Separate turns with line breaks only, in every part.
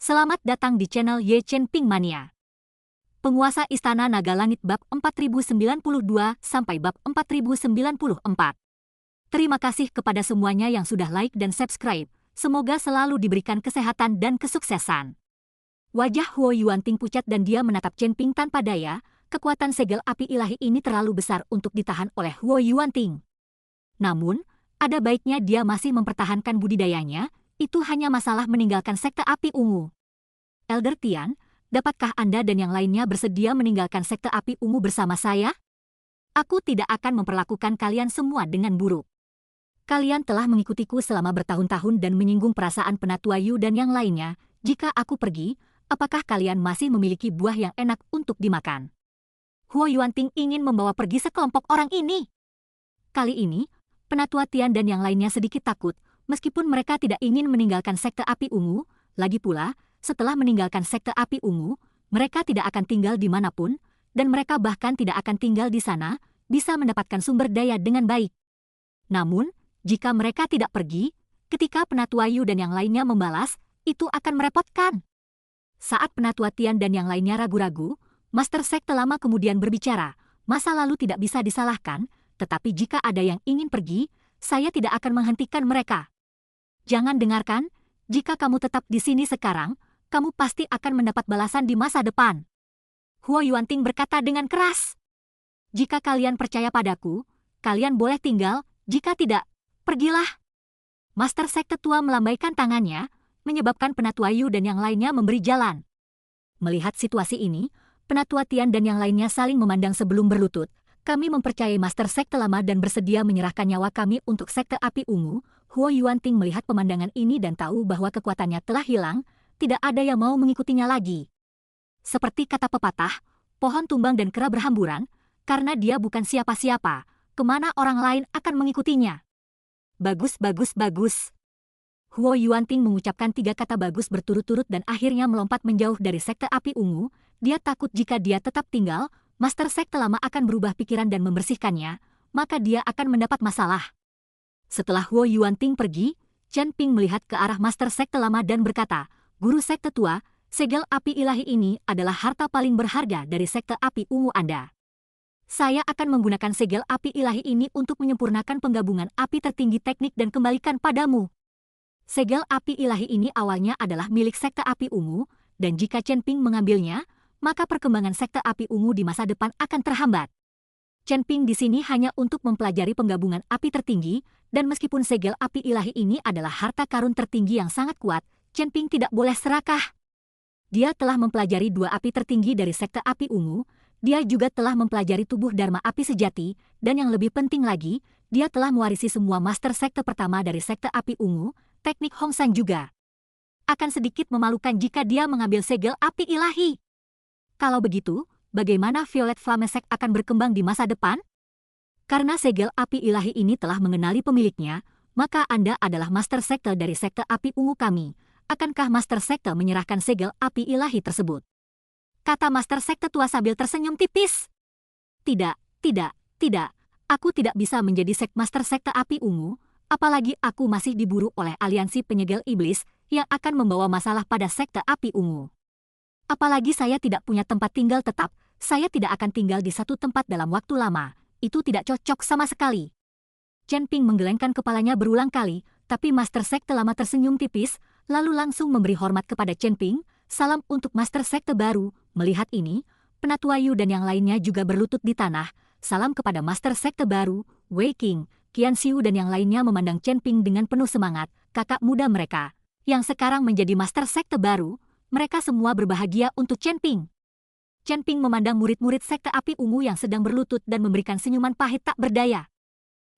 Selamat datang di channel Ye Chen Ping Mania. Penguasa Istana Naga Langit bab 4092 sampai bab 4094. Terima kasih kepada semuanya yang sudah like dan subscribe. Semoga selalu diberikan kesehatan dan kesuksesan. Wajah Huo Yuanting pucat dan dia menatap Chen Ping tanpa daya. Kekuatan segel api ilahi ini terlalu besar untuk ditahan oleh Huo Yuanting. Namun, ada baiknya dia masih mempertahankan budidayanya. Itu hanya masalah meninggalkan sekte api ungu. Elder Tian, dapatkah Anda dan yang lainnya bersedia meninggalkan sekte api ungu bersama saya? Aku tidak akan memperlakukan kalian semua dengan buruk. Kalian telah mengikutiku selama bertahun-tahun dan menyinggung perasaan Penatua Yu dan yang lainnya. Jika aku pergi, apakah kalian masih memiliki buah yang enak untuk dimakan? Huo Yuanting ingin membawa pergi sekelompok orang ini. Kali ini, Penatua Tian dan yang lainnya sedikit takut, meskipun mereka tidak ingin meninggalkan sekte api ungu. Lagi pula, setelah meninggalkan sekte api ungu, mereka tidak akan tinggal di manapun, dan mereka bahkan tidak akan tinggal di sana, bisa mendapatkan sumber daya dengan baik. Namun, jika mereka tidak pergi, ketika Penatua Yu dan yang lainnya membalas, itu akan merepotkan. Saat Penatua Tian dan yang lainnya ragu-ragu, Master Sekte Lama kemudian berbicara, masa lalu tidak bisa disalahkan, tetapi jika ada yang ingin pergi, saya tidak akan menghentikan mereka. Jangan dengarkan, jika kamu tetap di sini sekarang, kamu pasti akan mendapat balasan di masa depan. Huo Yuanting berkata dengan keras. Jika kalian percaya padaku, kalian boleh tinggal, jika tidak, pergilah. Master Sekte Tua melambaikan tangannya, menyebabkan Penatua Yu dan yang lainnya memberi jalan. Melihat situasi ini, Penatua Tian dan yang lainnya saling memandang sebelum berlutut. Kami mempercayai Master Sekte Lama dan bersedia menyerahkan nyawa kami untuk Sekte Api Ungu. Huo Yuanting melihat pemandangan ini dan tahu bahwa kekuatannya telah hilang, tidak ada yang mau mengikutinya lagi. Seperti kata pepatah, pohon tumbang dan kera berhamburan, karena dia bukan siapa-siapa, kemana orang lain akan mengikutinya. Bagus, bagus, bagus. Huo Yuanting mengucapkan 3 kata bagus berturut-turut dan akhirnya melompat menjauh dari Sekte Api Ungu. Dia takut jika dia tetap tinggal, Master Sekte Lama akan berubah pikiran dan membersihkannya, maka dia akan mendapat masalah. Setelah Huo Yuanting pergi, Chen Ping melihat ke arah Master Sekte Lama dan berkata, Guru Sekte Tua, segel api ilahi ini adalah harta paling berharga dari Sekte Api Ungu Anda. Saya akan menggunakan segel api ilahi ini untuk menyempurnakan penggabungan api tertinggi teknik dan kembalikan padamu. Segel api ilahi ini awalnya adalah milik Sekte Api Ungu, dan jika Chen Ping mengambilnya, maka perkembangan Sekte Api Ungu di masa depan akan terhambat. Chen Ping di sini hanya untuk mempelajari penggabungan api tertinggi, dan meskipun segel api ilahi ini adalah harta karun tertinggi yang sangat kuat, Chen Ping tidak boleh serakah. Dia telah mempelajari 2 api tertinggi dari Sekte Api Ungu, dia juga telah mempelajari tubuh Dharma Api Sejati, dan yang lebih penting lagi, dia telah mewarisi semua Master Sekte pertama dari Sekte Api Ungu, teknik Hong San juga. Akan sedikit memalukan jika dia mengambil segel api ilahi. Kalau begitu, bagaimana Violet Flame Sect akan berkembang di masa depan? Karena segel api ilahi ini telah mengenali pemiliknya, maka Anda adalah Master Sekte dari Sekte Api Ungu kami. Akankah Master Sekte menyerahkan segel api ilahi tersebut? Kata Master Sekte Tua sambil tersenyum tipis. Tidak, tidak, tidak. Aku tidak bisa menjadi Master Sekte Api Ungu, apalagi aku masih diburu oleh aliansi penyegel iblis yang akan membawa masalah pada Sekte Api Ungu. Apalagi saya tidak punya tempat tinggal tetap, saya tidak akan tinggal di satu tempat dalam waktu lama, itu tidak cocok sama sekali. Chen Ping menggelengkan kepalanya berulang kali, tapi Master Sekte Lama tersenyum tipis, lalu langsung memberi hormat kepada Chen Ping, salam untuk Master Sekte baru. Melihat ini, Penatua Yu dan yang lainnya juga berlutut di tanah, salam kepada Master Sekte baru, Wei Qing, Qian Xiu dan yang lainnya memandang Chen Ping dengan penuh semangat, kakak muda mereka, yang sekarang menjadi Master Sekte baru. Mereka semua berbahagia untuk Chen Ping. Chen Ping memandang murid-murid Sekte Api Ungu yang sedang berlutut dan memberikan senyuman pahit tak berdaya.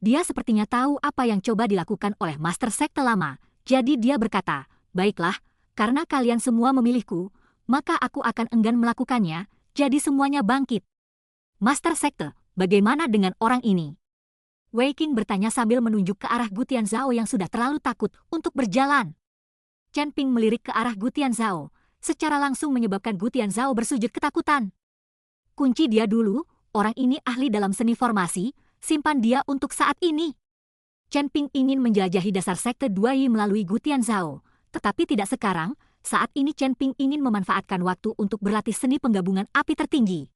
Dia sepertinya tahu apa yang coba dilakukan oleh Master Sekte Lama, jadi dia berkata, baiklah, karena kalian semua memilihku, maka aku akan enggan melakukannya, jadi semuanya bangkit. Master Sekte, bagaimana dengan orang ini? Wei Qing bertanya sambil menunjuk ke arah Gu Tianzhao yang sudah terlalu takut untuk berjalan. Chen Ping melirik ke arah Gu Tianzhao, secara langsung menyebabkan Gu Tianzhao bersujud ketakutan. Kunci dia dulu, orang ini ahli dalam seni formasi, simpan dia untuk saat ini. Chen Ping ingin menjelajahi dasar Sekte 2 Yi melalui Gu Tianzhao, tetapi tidak sekarang, saat ini Chen Ping ingin memanfaatkan waktu untuk berlatih seni penggabungan api tertinggi.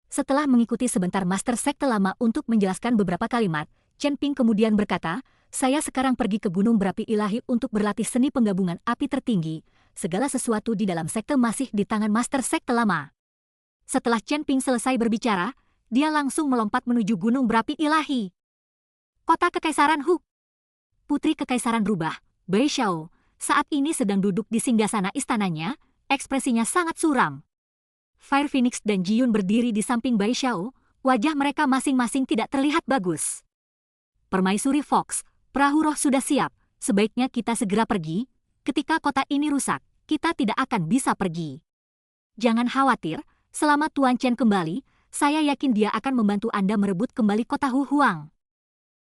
Setelah mengikuti sebentar Master Sekte Lama untuk menjelaskan beberapa kalimat, Chen Ping kemudian berkata, "Saya sekarang pergi ke Gunung Berapi Ilahi untuk berlatih seni penggabungan api tertinggi. Segala sesuatu di dalam sekte masih di tangan Master Sekte Lama." Setelah Chen Ping selesai berbicara, dia langsung melompat menuju Gunung Berapi Ilahi. Kota Kekaisaran Hu. Putri Kekaisaran Rubah, Bai Xiao, saat ini sedang duduk di singgasana istananya, ekspresinya sangat suram. Fire Phoenix dan Ji Yun berdiri di samping Bai Xiao, wajah mereka masing-masing tidak terlihat bagus. Permaisuri Fox, perahu roh sudah siap, sebaiknya kita segera pergi. Ketika kota ini rusak, kita tidak akan bisa pergi. Jangan khawatir, selama Tuan Chen kembali, saya yakin dia akan membantu Anda merebut kembali kota Hu Huang.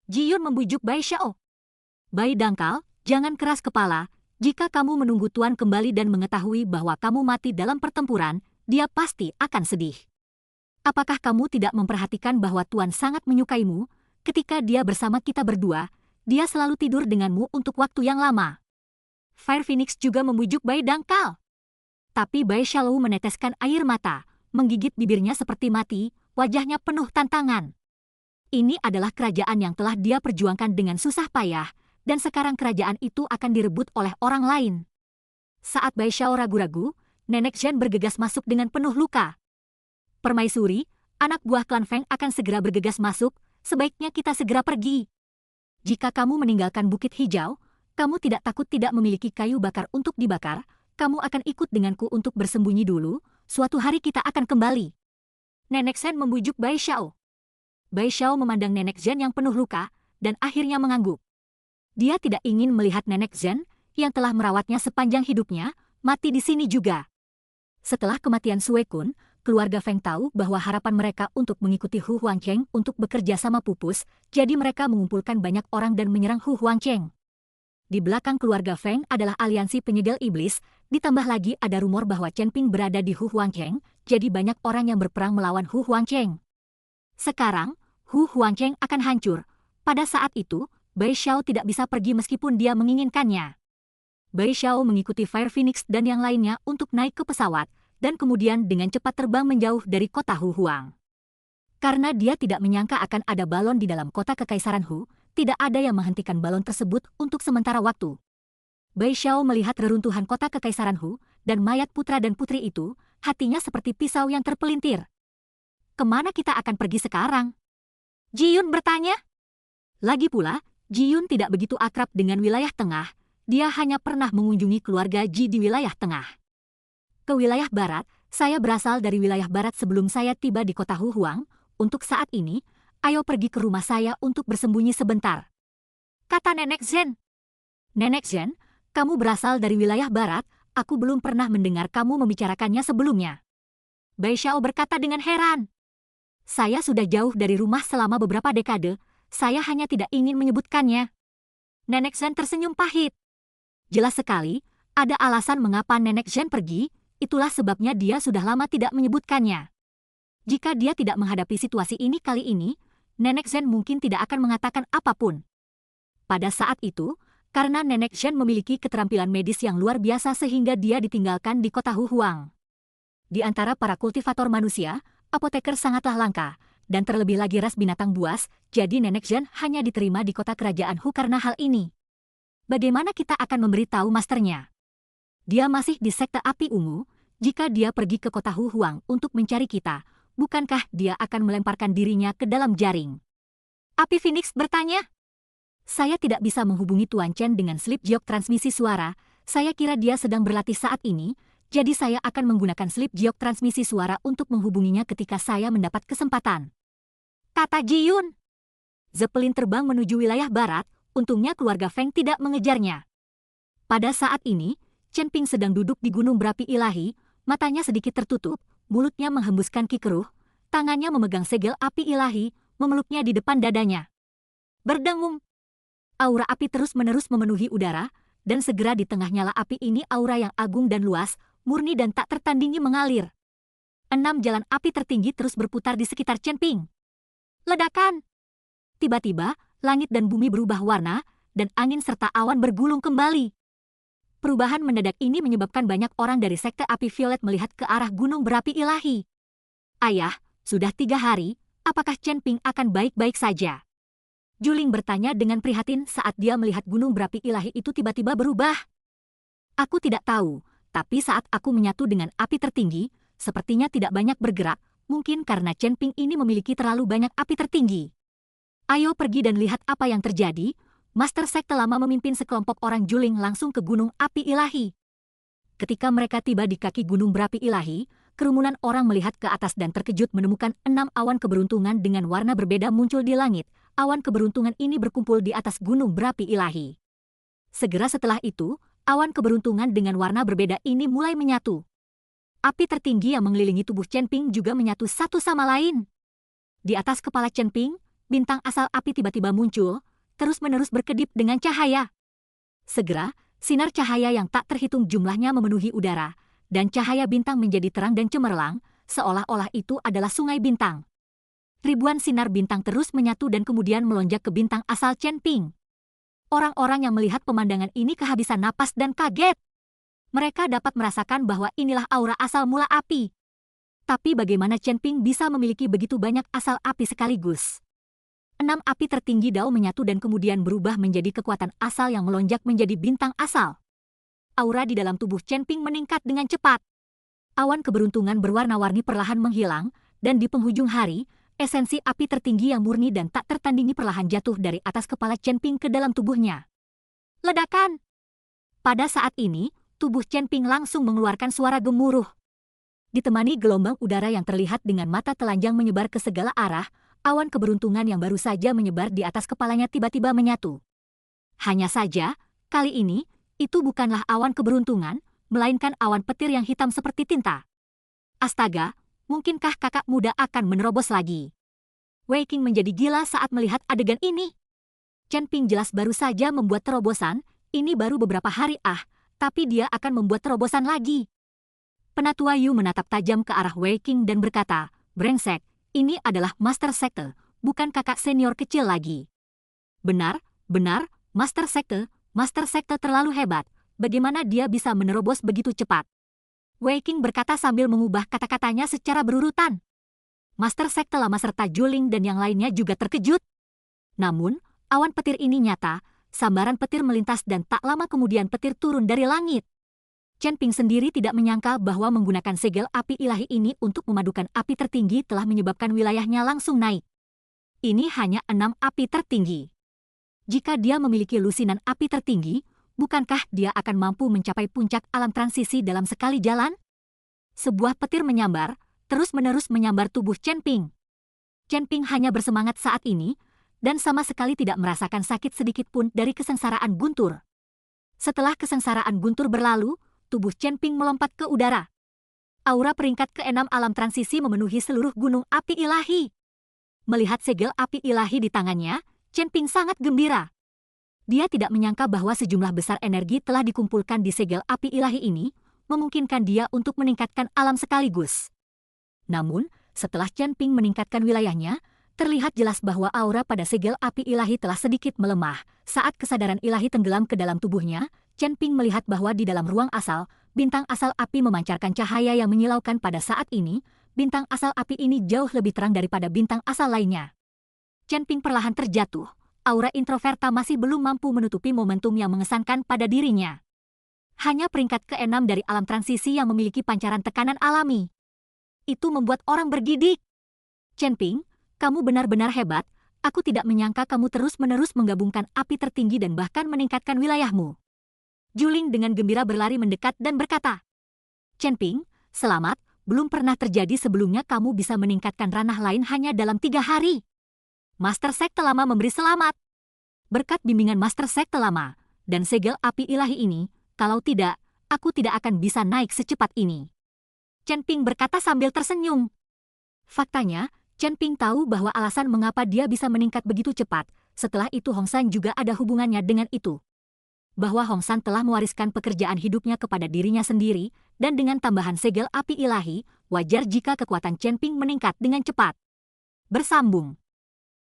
Ji Yun membujuk Bai Xiao. Bai dangkal, jangan keras kepala, jika kamu menunggu Tuan kembali dan mengetahui bahwa kamu mati dalam pertempuran, dia pasti akan sedih. Apakah kamu tidak memperhatikan bahwa Tuan sangat menyukaimu? Ketika dia bersama kita berdua, dia selalu tidur denganmu untuk waktu yang lama. Fire Phoenix juga membujuk Bai dangkal. Tapi Bai Xiao meneteskan air mata, menggigit bibirnya seperti mati, wajahnya penuh tantangan. Ini adalah kerajaan yang telah dia perjuangkan dengan susah payah, dan sekarang kerajaan itu akan direbut oleh orang lain. Saat Bai Xiao ragu-ragu, Nenek Zhen bergegas masuk dengan penuh luka. Permaisuri, anak buah klan Feng akan segera bergegas masuk, sebaiknya kita segera pergi. Jika kamu meninggalkan Bukit Hijau, kamu tidak takut tidak memiliki kayu bakar untuk dibakar, kamu akan ikut denganku untuk bersembunyi dulu, suatu hari kita akan kembali. Nenek Zhen membujuk Bai Xiao. Bai Xiao memandang Nenek Zhen yang penuh luka, dan akhirnya mengangguk. Dia tidak ingin melihat Nenek Zhen, yang telah merawatnya sepanjang hidupnya, mati di sini juga. Setelah kematian Sue Kun, keluarga Feng tahu bahwa harapan mereka untuk mengikuti Hu Huangcheng untuk bekerja sama pupus, jadi mereka mengumpulkan banyak orang dan menyerang Hu Huangcheng. Di belakang keluarga Feng adalah aliansi penyegel iblis, ditambah lagi ada rumor bahwa Chen Ping berada di Hu Huangcheng, jadi banyak orang yang berperang melawan Hu Huangcheng. Sekarang, Hu Huangcheng akan hancur. Pada saat itu, Bai Xiao tidak bisa pergi meskipun dia menginginkannya. Bai Xiao mengikuti Fire Phoenix dan yang lainnya untuk naik ke pesawat, dan kemudian dengan cepat terbang menjauh dari kota Hu Huang. Karena dia tidak menyangka akan ada balon di dalam kota Kekaisaran Hu, tidak ada yang menghentikan balon tersebut untuk sementara waktu. Bai Xiao melihat reruntuhan kota Kekaisaran Hu, dan mayat putra dan putri itu, hatinya seperti pisau yang terpelintir. Kemana kita akan pergi sekarang? Ji Yun bertanya. Lagi pula, Ji Yun tidak begitu akrab dengan wilayah tengah, dia hanya pernah mengunjungi keluarga Ji di wilayah tengah. Ke wilayah barat, saya berasal dari wilayah barat sebelum saya tiba di kota Hu Huang, untuk saat ini, ayo pergi ke rumah saya untuk bersembunyi sebentar. Kata Nenek Zhen. Nenek Zhen, kamu berasal dari wilayah barat, aku belum pernah mendengar kamu membicarakannya sebelumnya. Bai Xiao berkata dengan heran. Saya sudah jauh dari rumah selama beberapa dekade, saya hanya tidak ingin menyebutkannya. Nenek Zhen tersenyum pahit. Jelas sekali, ada alasan mengapa Nenek Zhen pergi, itulah sebabnya dia sudah lama tidak menyebutkannya. Jika dia tidak menghadapi situasi ini kali ini, Nenek Zhen mungkin tidak akan mengatakan apapun. Pada saat itu, karena Nenek Zhen memiliki keterampilan medis yang luar biasa sehingga dia ditinggalkan di kota Hu Huang. Di antara para kultivator manusia, apoteker sangatlah langka, dan terlebih lagi ras binatang buas, jadi Nenek Zhen hanya diterima di kota kerajaan Hu karena hal ini. Bagaimana kita akan memberitahu masternya? Dia masih di sekte api ungu, jika dia pergi ke kota Hu Huang untuk mencari kita, bukankah dia akan melemparkan dirinya ke dalam jaring? Api Phoenix bertanya. Saya tidak bisa menghubungi Tuan Chen dengan slip giok transmisi suara, saya kira dia sedang berlatih saat ini, jadi saya akan menggunakan slip giok transmisi suara untuk menghubunginya ketika saya mendapat kesempatan. Kata Ji Yun. Zeppelin terbang menuju wilayah barat, untungnya keluarga Feng tidak mengejarnya. Pada saat ini, Chen Ping sedang duduk di Gunung Berapi Ilahi, matanya sedikit tertutup, mulutnya menghembuskan ki keruh, tangannya memegang segel api ilahi, memeluknya di depan dadanya. Berdengung. Aura api terus-menerus memenuhi udara, dan segera di tengah nyala api ini aura yang agung dan luas, murni dan tak tertandingi mengalir. 6 jalan api tertinggi terus berputar di sekitar Chen Ping. Ledakan! Tiba-tiba, langit dan bumi berubah warna, dan angin serta awan bergulung kembali. Perubahan mendadak ini menyebabkan banyak orang dari sekte api violet melihat ke arah gunung berapi ilahi. Ayah, sudah 3 hari, apakah Chen Ping akan baik-baik saja? Juling bertanya dengan prihatin saat dia melihat gunung berapi ilahi itu tiba-tiba berubah. Aku tidak tahu, tapi saat aku menyatu dengan api tertinggi, sepertinya tidak banyak bergerak, mungkin karena Chen Ping ini memiliki terlalu banyak api tertinggi. Ayo pergi dan lihat apa yang terjadi. Master Sekte Lama memimpin sekelompok orang Juling langsung ke gunung api ilahi. Ketika mereka tiba di kaki gunung berapi ilahi, kerumunan orang melihat ke atas dan terkejut menemukan 6 awan keberuntungan dengan warna berbeda muncul di langit. Awan keberuntungan ini berkumpul di atas gunung berapi ilahi. Segera setelah itu, awan keberuntungan dengan warna berbeda ini mulai menyatu. Api tertinggi yang mengelilingi tubuh Chen Ping juga menyatu satu sama lain. Di atas kepala Chen Ping, bintang asal api tiba-tiba muncul, terus-menerus berkedip dengan cahaya. Segera, sinar cahaya yang tak terhitung jumlahnya memenuhi udara, dan cahaya bintang menjadi terang dan cemerlang, seolah-olah itu adalah sungai bintang. Ribuan sinar bintang terus menyatu dan kemudian melonjak ke bintang asal Chen Ping. Orang-orang yang melihat pemandangan ini kehabisan napas dan kaget. Mereka dapat merasakan bahwa inilah aura asal mula api. Tapi bagaimana Chen Ping bisa memiliki begitu banyak asal api sekaligus? 6 api tertinggi Dao menyatu dan kemudian berubah menjadi kekuatan asal yang melonjak menjadi bintang asal. Aura di dalam tubuh Chen Ping meningkat dengan cepat. Awan keberuntungan berwarna-warni perlahan menghilang, dan di penghujung hari, esensi api tertinggi yang murni dan tak tertandingi perlahan jatuh dari atas kepala Chen Ping ke dalam tubuhnya. Ledakan! Pada saat ini, tubuh Chen Ping langsung mengeluarkan suara gemuruh. Ditemani gelombang udara yang terlihat dengan mata telanjang menyebar ke segala arah, awan keberuntungan yang baru saja menyebar di atas kepalanya tiba-tiba menyatu. Hanya saja, kali ini, itu bukanlah awan keberuntungan, melainkan awan petir yang hitam seperti tinta. Astaga, mungkinkah kakak muda akan menerobos lagi? Wei Qing menjadi gila saat melihat adegan ini. Chen Ping jelas baru saja membuat terobosan, ini baru beberapa hari tapi dia akan membuat terobosan lagi. Penatua Yu menatap tajam ke arah Wei Qing dan berkata, "Brengsek, ini adalah Master Sekte, bukan kakak senior kecil lagi." Benar, Master Sekte terlalu hebat, bagaimana dia bisa menerobos begitu cepat? Wei Qing berkata sambil mengubah kata-katanya secara berurutan. Master Sekte Lama serta Juling dan yang lainnya juga terkejut. Namun, awan petir ini nyata, sambaran petir melintas dan tak lama kemudian petir turun dari langit. Chen Ping sendiri tidak menyangka bahwa menggunakan segel api ilahi ini untuk memadukan api tertinggi telah menyebabkan wilayahnya langsung naik. Ini hanya 6 api tertinggi. Jika dia memiliki lusinan api tertinggi, bukankah dia akan mampu mencapai puncak alam transisi dalam sekali jalan? Sebuah petir menyambar, terus-menerus menyambar tubuh Chen Ping. Chen Ping hanya bersemangat saat ini, dan sama sekali tidak merasakan sakit sedikit pun dari kesengsaraan guntur. Setelah kesengsaraan guntur berlalu, tubuh Chen Ping melompat ke udara. Aura peringkat ke-6 alam transisi memenuhi seluruh gunung api ilahi. Melihat segel api ilahi di tangannya, Chen Ping sangat gembira. Dia tidak menyangka bahwa sejumlah besar energi telah dikumpulkan di segel api ilahi ini, memungkinkan dia untuk meningkatkan alam sekaligus. Namun, setelah Chen Ping meningkatkan wilayahnya, terlihat jelas bahwa aura pada segel api ilahi telah sedikit melemah. Saat kesadaran ilahi tenggelam ke dalam tubuhnya, Chen Ping melihat bahwa di dalam ruang asal, bintang asal api memancarkan cahaya yang menyilaukan pada saat ini. Bintang asal api ini jauh lebih terang daripada bintang asal lainnya. Chen Ping perlahan terjatuh. Aura introverta masih belum mampu menutupi momentum yang mengesankan pada dirinya. Hanya peringkat ke-6 dari alam transisi yang memiliki pancaran tekanan alami. Itu membuat orang bergidik. Chen Ping, kamu benar-benar hebat. Aku tidak menyangka kamu terus-menerus menggabungkan api tertinggi dan bahkan meningkatkan wilayahmu. Juling dengan gembira berlari mendekat dan berkata, "Chen Ping, selamat, belum pernah terjadi sebelumnya kamu bisa meningkatkan ranah lain hanya dalam 3 hari. Master Sekte Lama memberi selamat. Berkat bimbingan Master Sekte Lama dan segel api ilahi ini, kalau tidak, aku tidak akan bisa naik secepat ini." Chen Ping berkata sambil tersenyum. Faktanya, Chen Ping tahu bahwa alasan mengapa dia bisa meningkat begitu cepat. Setelah itu Hong San juga ada hubungannya dengan itu. Bahwa Hong San telah mewariskan pekerjaan hidupnya kepada dirinya sendiri, dan dengan tambahan segel api ilahi, wajar jika kekuatan Chen Ping meningkat dengan cepat. Bersambung.